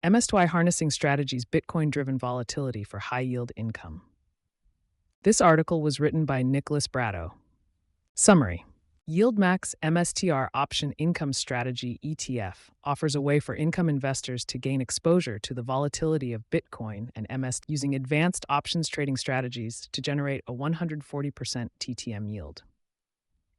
MSTY Harnessing Strategies Bitcoin-Driven Volatility for High-Yield Income. This article was written by Nicholas Bratto. Summary. YieldMax MSTR Option Income Strategy ETF offers a way for income investors to gain exposure to the volatility of Bitcoin and MS using advanced options trading strategies to generate a 140% TTM yield.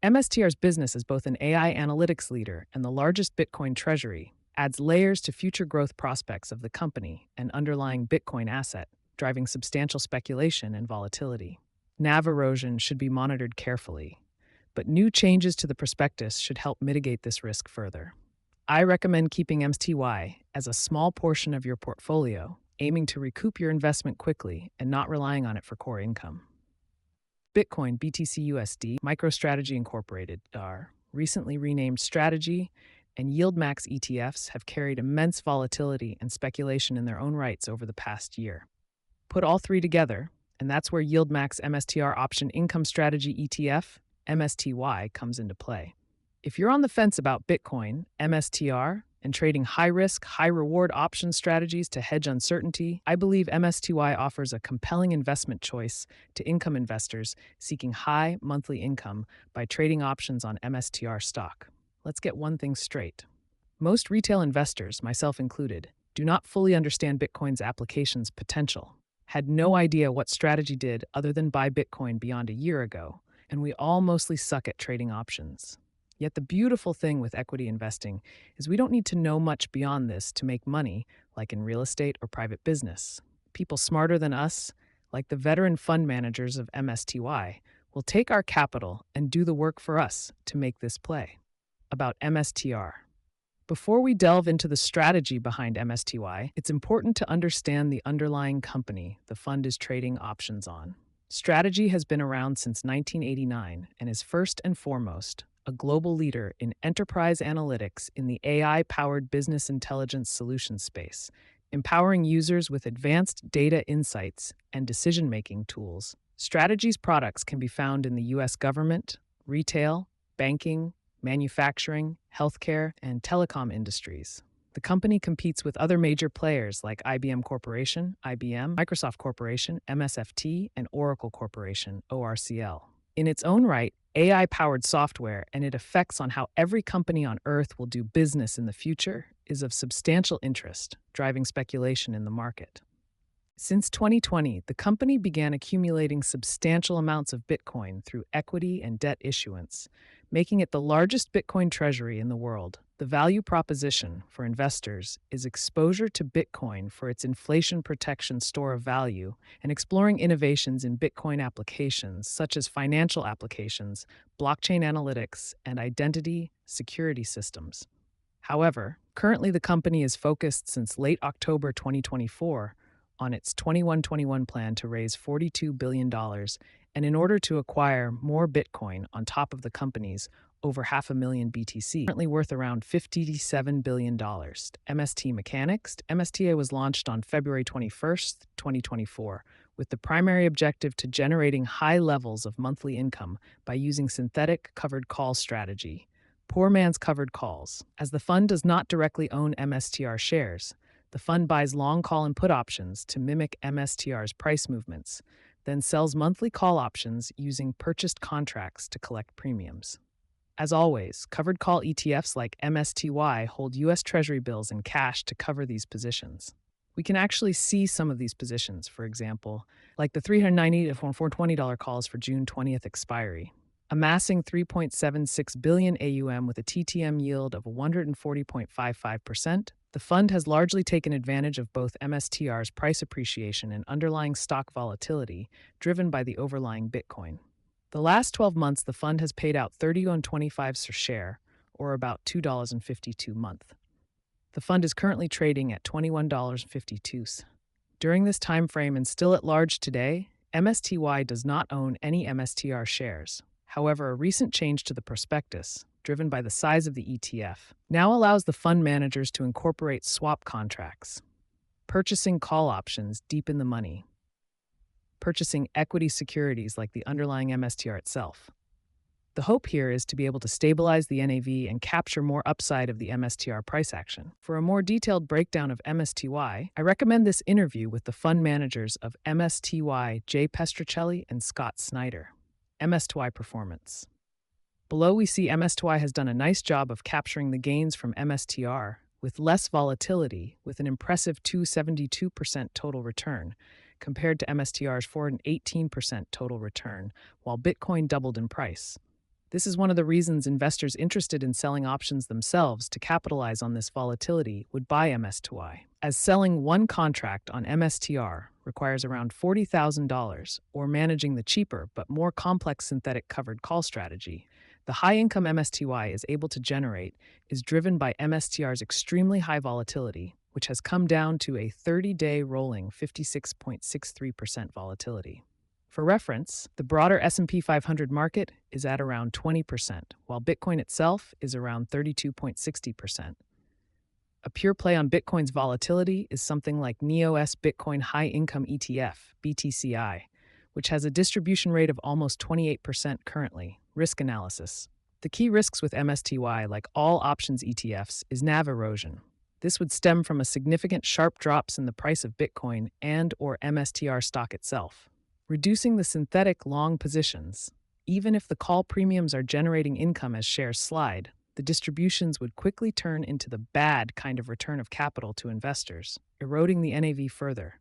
MSTR's business as both an AI analytics leader and the largest Bitcoin treasury adds layers to future growth prospects of the company and underlying Bitcoin asset, driving substantial speculation and volatility. NAV erosion should be monitored carefully, but new changes to the prospectus should help mitigate this risk further. I recommend keeping MSTY as a small portion of your portfolio, aiming to recoup your investment quickly and not relying on it for core income. Bitcoin BTC/USD MicroStrategy Incorporated, recently renamed Strategy, and YieldMax ETFs have carried immense volatility and speculation in their own rights over the past year. Put all three together, and that's where YieldMax MSTR Option Income Strategy ETF, MSTY, comes into play. If you're on the fence about Bitcoin, MSTR, and trading high-risk, high-reward option strategies to hedge uncertainty, I believe MSTY offers a compelling investment choice to income investors seeking high monthly income by trading options on MSTR stock. Let's get one thing straight. Most retail investors, myself included, do not fully understand Bitcoin's application's potential, had no idea what strategy did other than buy Bitcoin beyond a year ago, and we all mostly suck at trading options. Yet the beautiful thing with equity investing is we don't need to know much beyond this to make money, like in real estate or private business. People smarter than us, like the veteran fund managers of MSTY, will take our capital and do the work for us to make this play. About MSTR. Before we delve into the strategy behind MSTY, it's important to understand the underlying company the fund is trading options on. Strategy has been around since 1989 and is first and foremost a global leader in enterprise analytics in the AI-powered business intelligence solution space, empowering users with advanced data insights and decision-making tools. Strategy's products can be found in the U.S. government, retail, banking, manufacturing, healthcare, and telecom industries. The company competes with other major players like IBM Corporation, IBM, Microsoft Corporation, MSFT, and Oracle Corporation, ORCL. In its own right, AI-powered software and its effects on how every company on Earth will do business in the future is of substantial interest, driving speculation in the market. Since 2020, the company began accumulating substantial amounts of Bitcoin through equity and debt issuance, making it the largest Bitcoin treasury in the world. The value proposition for investors is exposure to Bitcoin for its inflation protection store of value and exploring innovations in Bitcoin applications such as financial applications, blockchain analytics, and identity security systems. However, currently the company is focused since late October 2024 on its 21-21 plan to raise $42 billion, and in order to acquire more Bitcoin on top of the company's over 500,000 BTC, currently worth around $57 billion. MST Mechanics. MSTA was launched on February 21st, 2024, with the primary objective to generating high levels of monthly income by using synthetic covered call strategy, poor man's covered calls. As the fund does not directly own MSTR shares, the fund buys long call and put options to mimic MSTR's price movements, then sells monthly call options using purchased contracts to collect premiums. As always, covered call ETFs like MSTY hold U.S. Treasury bills and cash to cover these positions. We can actually see some of these positions, for example, like the $390 to $420 calls for June 20th expiry, amassing 3.76 billion AUM with a TTM yield of 140.55%. The fund has largely taken advantage of both MSTR's price appreciation and underlying stock volatility driven by the overlying Bitcoin. The last 12 months, the fund has paid out $31.25 per share, or about $2.52 a month. The fund is currently trading at $21.52. During this time frame and still at large today, MSTY does not own any MSTR shares. However, a recent change to the prospectus, driven by the size of the ETF, now allows the fund managers to incorporate swap contracts, purchasing call options deep in the money, purchasing equity securities like the underlying MSTR itself, The hope here is to be able to stabilize the NAV and capture more upside of the MSTR price action. For a more detailed breakdown of MSTY, I recommend this interview with the fund managers of MSTY, Jay Pestricelli and Scott Snyder. MSTY performance. Below, we see MSTY has done a nice job of capturing the gains from MSTR with less volatility, with an impressive 272% total return, compared to MSTR's 418% total return, while Bitcoin doubled in price. This is one of the reasons investors interested in selling options themselves to capitalize on this volatility would buy MSTY, as selling one contract on MSTR requires around $40,000, or managing the cheaper but more complex synthetic covered call strategy the high-income MSTY is able to generate is driven by MSTR's extremely high volatility, which has come down to a 30-day rolling 56.63% volatility. For reference, the broader S&P 500 market is at around 20%, while Bitcoin itself is around 32.60%. A pure play on Bitcoin's volatility is something like NEOS Bitcoin High Income ETF, BTCI, which has a distribution rate of almost 28% currently. Risk analysis. The key risks with MSTY, like all options ETFs, is NAV erosion. This would stem from a significant sharp drops in the price of Bitcoin and/or MSTR stock itself, reducing the synthetic long positions. Even if the call premiums are generating income as shares slide, the distributions would quickly turn into the bad kind of return of capital to investors, eroding the NAV further.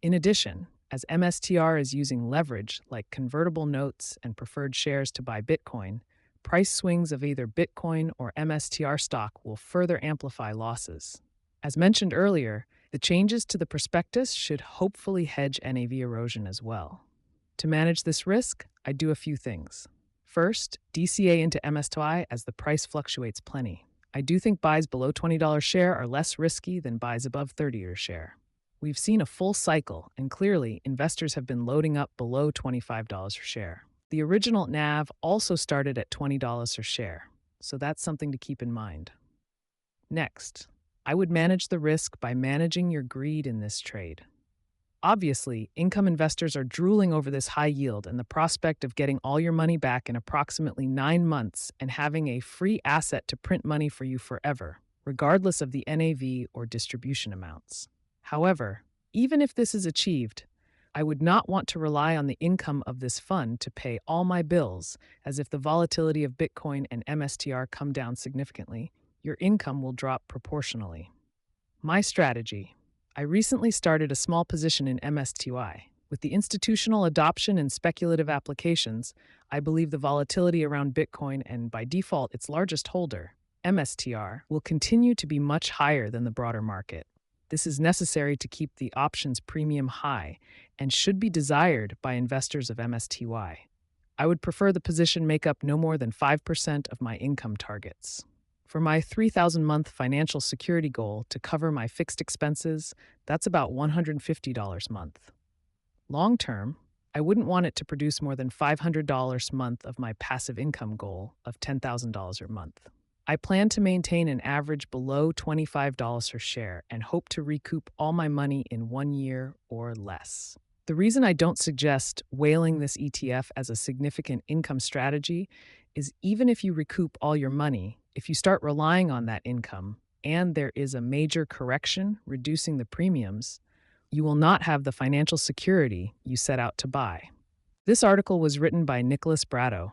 In addition, as MSTR is using leverage like convertible notes and preferred shares to buy Bitcoin, price swings of either Bitcoin or MSTR stock will further amplify losses. As mentioned earlier, the changes to the prospectus should hopefully hedge NAV erosion as well. To manage this risk, I do a few things. First, DCA into MSTY as the price fluctuates plenty. I do think buys below $20 share are less risky than buys above $30 share. We've seen a full cycle, and clearly, investors have been loading up below $25 per share. The original NAV also started at $20 per share, so that's something to keep in mind. Next, I would manage the risk by managing your greed in this trade. Obviously, income investors are drooling over this high yield and the prospect of getting all your money back in approximately 9 months and having a free asset to print money for you forever, regardless of the NAV or distribution amounts. However, even if this is achieved, I would not want to rely on the income of this fund to pay all my bills, as if the volatility of Bitcoin and MSTR come down significantly, your income will drop proportionally. My strategy. I recently started a small position in MSTY. With the institutional adoption and speculative applications, I believe the volatility around Bitcoin and, by default, its largest holder, MSTR, will continue to be much higher than the broader market. This is necessary to keep the options premium high and should be desired by investors of MSTY. I would prefer the position make up no more than 5% of my income targets. For my 3,000-month financial security goal to cover my fixed expenses, that's about $150 a month. Long term, I wouldn't want it to produce more than $500 a month of my passive income goal of $10,000 a month. I plan to maintain an average below $25 per share and hope to recoup all my money in 1 year or less. The reason I don't suggest whaling this ETF as a significant income strategy is even if you recoup all your money, if you start relying on that income and there is a major correction reducing the premiums, you will not have the financial security you set out to buy. This article was written by Nicholas Brado.